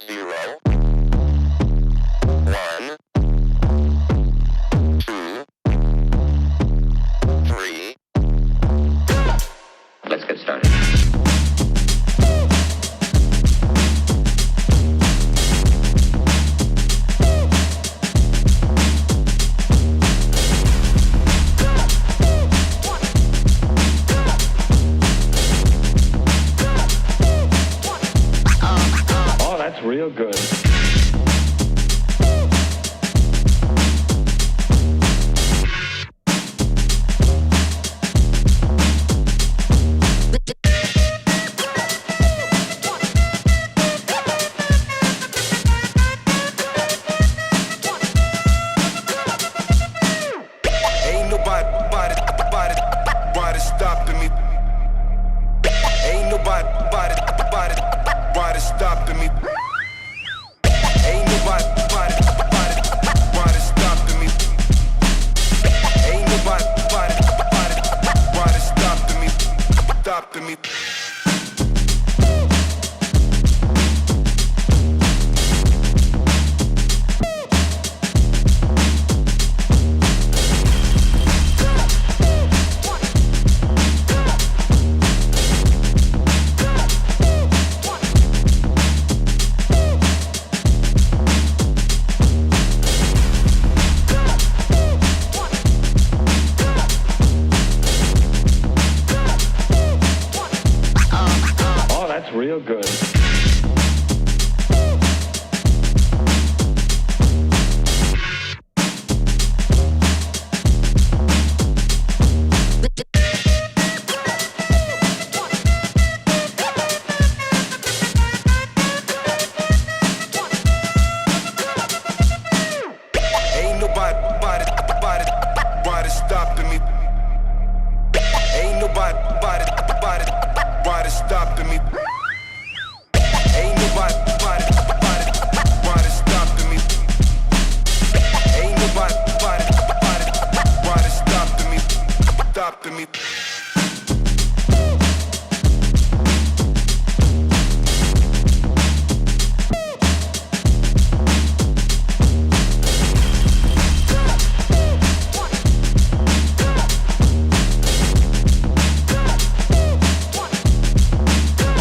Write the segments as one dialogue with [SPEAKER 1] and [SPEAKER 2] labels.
[SPEAKER 1] 0, 1, 2, 3. Let's get started.
[SPEAKER 2] That's real good.
[SPEAKER 3] Ain't nobody stopping me. Ain't nobody stopping me. Ain't nobody stopping me. Ain't nobody stopping me.
[SPEAKER 2] Real good.
[SPEAKER 3] Ain't nobody stopping me. Ain't nobody stopping me. Ain't nobody stopping me. Ain't nobody stopping me.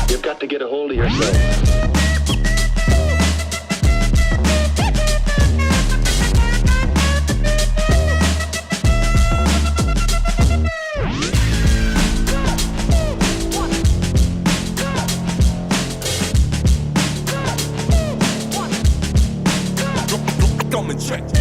[SPEAKER 2] You've got to get a hold of yourself.
[SPEAKER 3] Come and check.